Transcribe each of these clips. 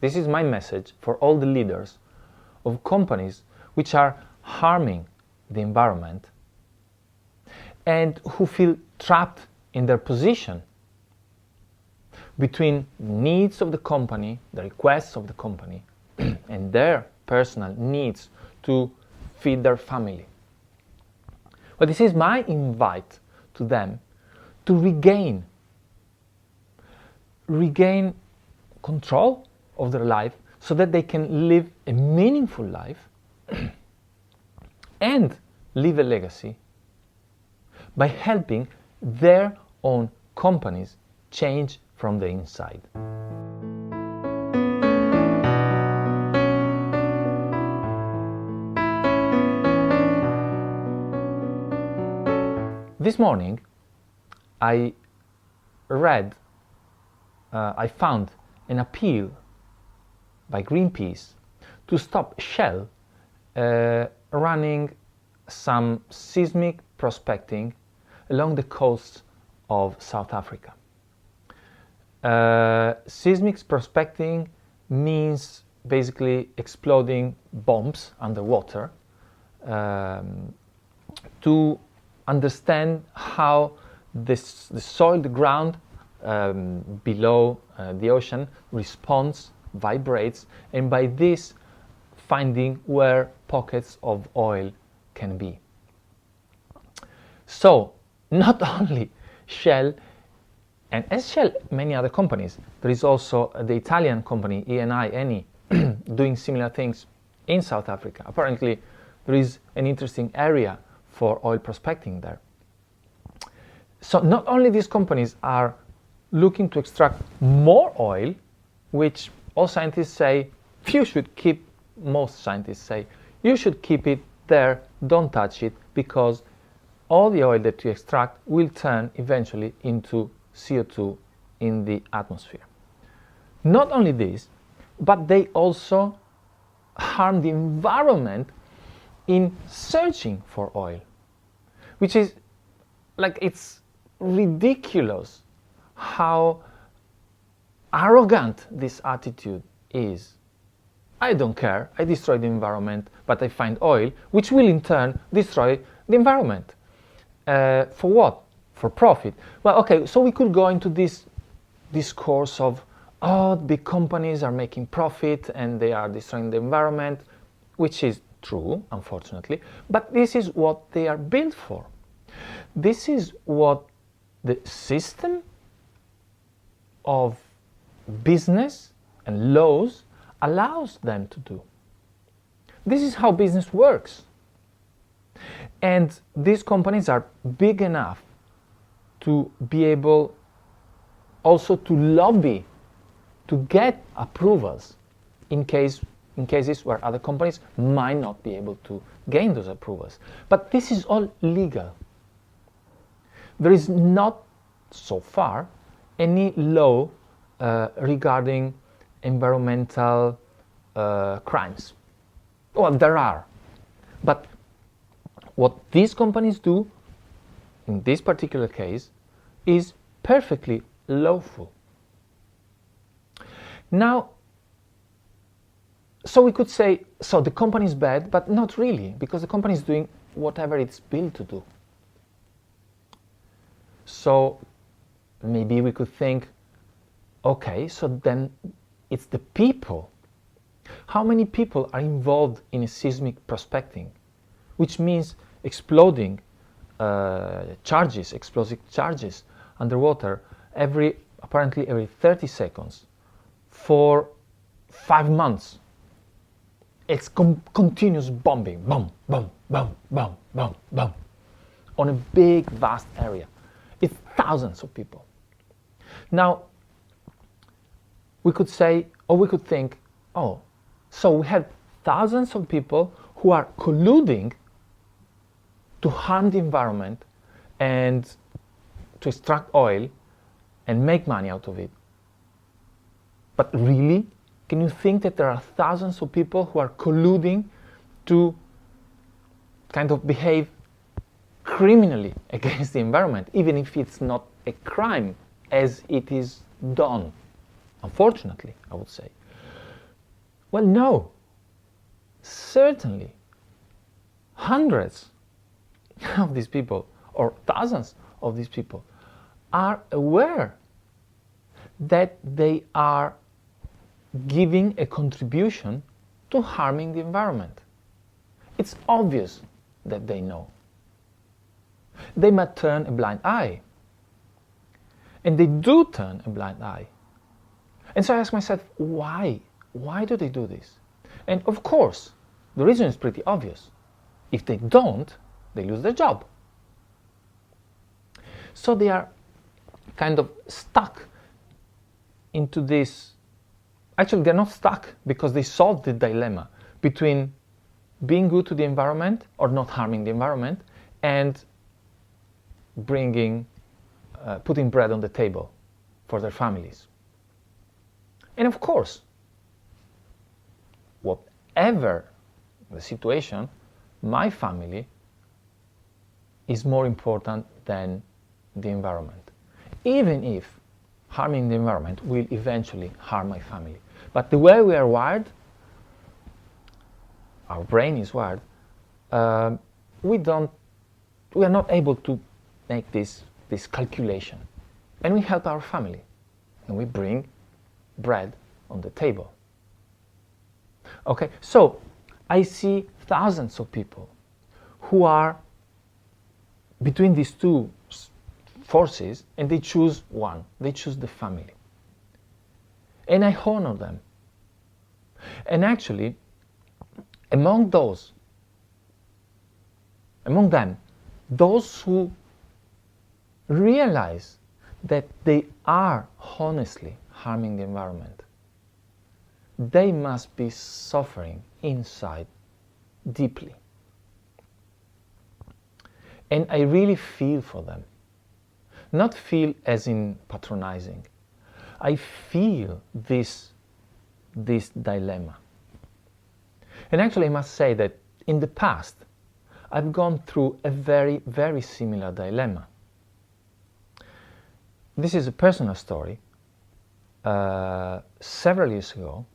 this is my message for all the leaders of companies which are harming the environment and who feel trapped in their position between needs of the company, the requests of the company, and their personal needs to feed their family. But this is my invite to them to regain control of their life so that they can live a meaningful life and leave a legacy by helping their own companies change from the inside. This morning, I found an appeal by Greenpeace to stop Shell running some seismic prospecting along the coast of South Africa. Seismic prospecting means basically exploding bombs underwater to understand how the soil, the ground below the ocean responds, vibrates, and by this finding where pockets of oil can be. So not only Shell, and as Shell, many other companies, there is also the Italian company Eni doing similar things in South Africa. Apparently there is an interesting area for oil prospecting there. So not only these companies are looking to extract more oil, which all scientists say most scientists say, you should keep it there, don't touch it, because all the oil that you extract will turn eventually into CO2 in the atmosphere. Not only this, but they also harm the environment in searching for oil, which is it's ridiculous how arrogant this attitude is. I don't care, I destroy the environment, but I find oil, which will in turn destroy the environment. For what? For profit. Well, okay, so we could go into this discourse of, big companies are making profit and they are destroying the environment, which is true, unfortunately, but this is what they are built for. This is what the system of business and laws allows them to do. This is how business works. And these companies are big enough to be able also to lobby to get approvals in cases where other companies might not be able to gain those approvals. But this is all legal. There is not, so far, any law regarding environmental crimes. Well, there are. But what these companies do, in this particular case, is perfectly lawful. Now, so we could say, so the company is bad, but not really, because the company is doing whatever it's built to do. So maybe we could think, okay, so then it's the people. How many people are involved in a seismic prospecting, which means exploding explosive charges underwater apparently every 30 seconds for 5 months. It's continuous bombing, boom, boom, boom, boom, boom, boom, on a big, vast area. It's thousands of people. Now, we could say, or we could think, so we have thousands of people who are colluding to harm the environment and to extract oil and make money out of it. But really, can you think that there are thousands of people who are colluding to kind of behave criminally against the environment, even if it's not a crime as it is done? Unfortunately, I would say. Well, no. Certainly, hundreds of these people, or thousands of these people, are aware that they are giving a contribution to harming the environment. It's obvious that they know. They might turn a blind eye. And they do turn a blind eye. And so I ask myself, why? Why do they do this? And of course, the reason is pretty obvious. If they don't, they lose their job. So they are kind of stuck into this. Actually, they're not stuck because they solved the dilemma between being good to the environment or not harming the environment and putting bread on the table for their families. And of course, whatever the situation, my family is more important than the environment, even if harming the environment will eventually harm my family. But the way we are wired, our brain is wired, we are not able to make this calculation. And we help our family, and we bring bread on the table. Okay, so I see thousands of people who are between these two forces, and they choose one. They choose the family. And I honor them. And actually, among them, those who realize that they are honestly harming the environment, they must be suffering inside deeply. And I really feel for them. Not feel as in patronizing. I feel this dilemma. And actually I must say that in the past I've gone through a very, very similar dilemma. This is a personal story. Several years ago,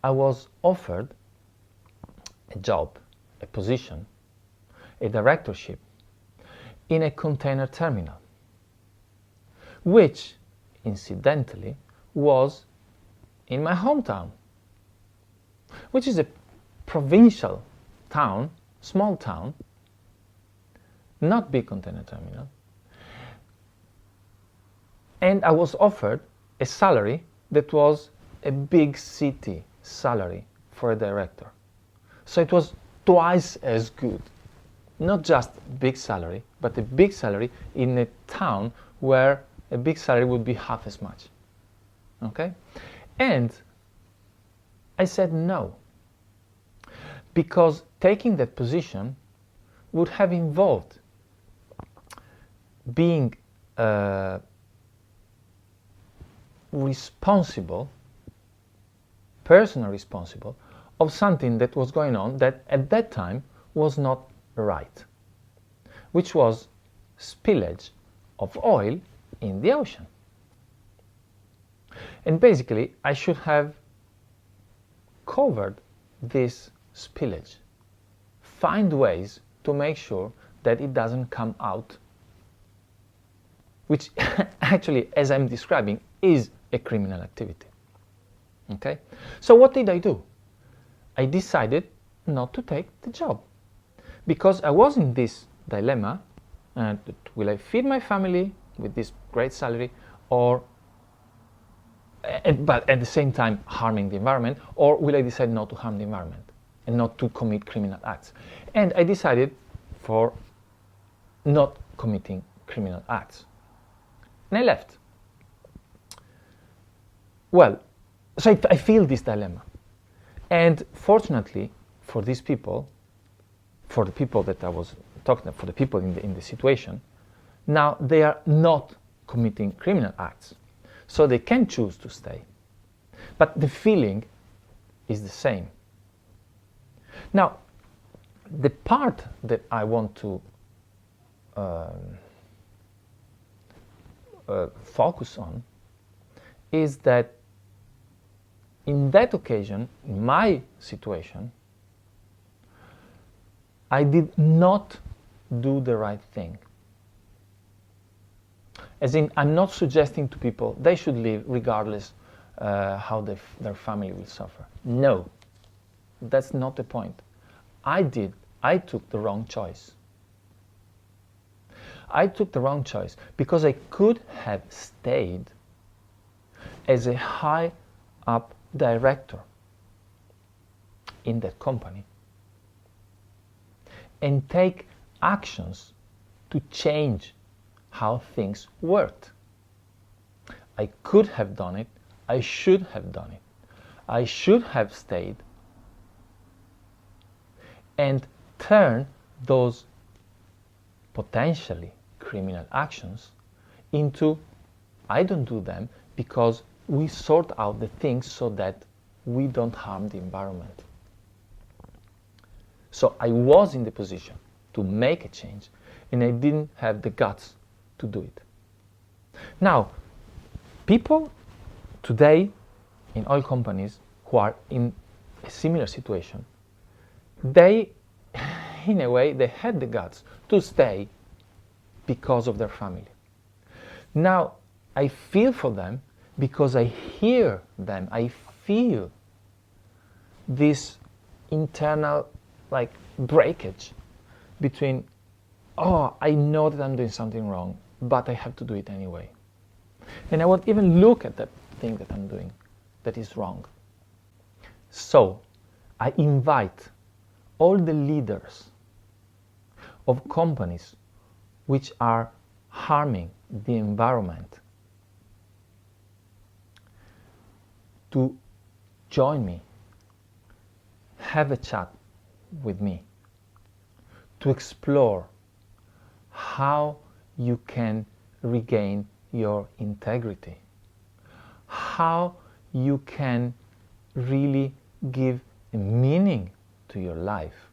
I was offered a job, a position, a directorship in a container terminal, which, incidentally, was in my hometown, which is a provincial town, small town, not big container terminal. And I was offered a salary that was a big city salary for a director. So it was twice as good. Not just big salary, but a big salary in a town where a big salary would be half as much. Okay? And I said no, because taking that position would have involved being responsible, personally responsible, of something that was going on that at that time was not right, which was spillage of oil in the ocean. And basically, I should have covered this spillage, find ways to make sure that it doesn't come out, which actually, as I'm describing, is a criminal activity. Okay? So what did I do? I decided not to take the job, because I was in this dilemma, will I feed my family with this great salary, but at the same time harming the environment, or will I decide not to harm the environment and not to commit criminal acts? And I decided for not committing criminal acts. And I left. Well, so I feel this dilemma. And fortunately for these people, for the people that I was talking about, for the people in the situation, now they are not committing criminal acts. So they can choose to stay. But the feeling is the same. Now, the part that I want to focus on is that in that occasion, in my situation, I did not do the right thing. As in, I'm not suggesting to people they should live regardless how their family will suffer. No, that's not the point. I took the wrong choice. I took the wrong choice because I could have stayed as a high up director in that company and take actions to change how things worked. I could have done it. I should have done it. I should have stayed and turn those potentially criminal actions into I don't do them because we sort out the things so that we don't harm the environment. So I was in the position to make a change and I didn't have the guts to do it. Now, people today in oil companies who are in a similar situation, they, in a way, they had the guts to stay because of their family. Now, I feel for them because I hear them, I feel this internal breakage between, oh, I know that I'm doing something wrong, but I have to do it anyway. And I won't even look at that thing that I'm doing that is wrong. So, I invite all the leaders of companies which are harming the environment to join me, have a chat with me, to explore how you can regain your integrity, how you can really give a meaning to your life,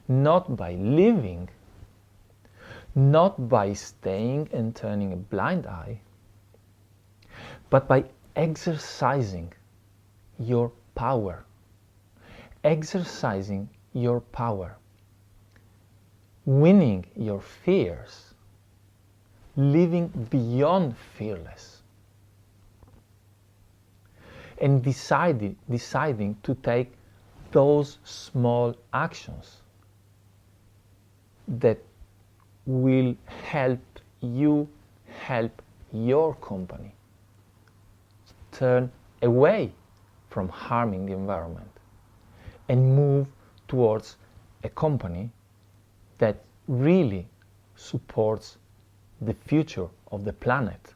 not by living, not by staying and turning a blind eye, but by exercising your power, exercising your power, winning your fears, living beyond fearless, and deciding to take those small actions that will help you help your company turn away from harming the environment and move towards a company that really supports the future of the planet,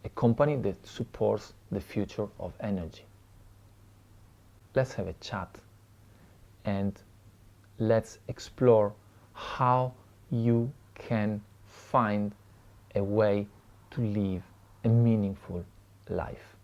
a company that supports the future of energy. Let's have a chat and let's explore how you can find a way to live a meaningful life.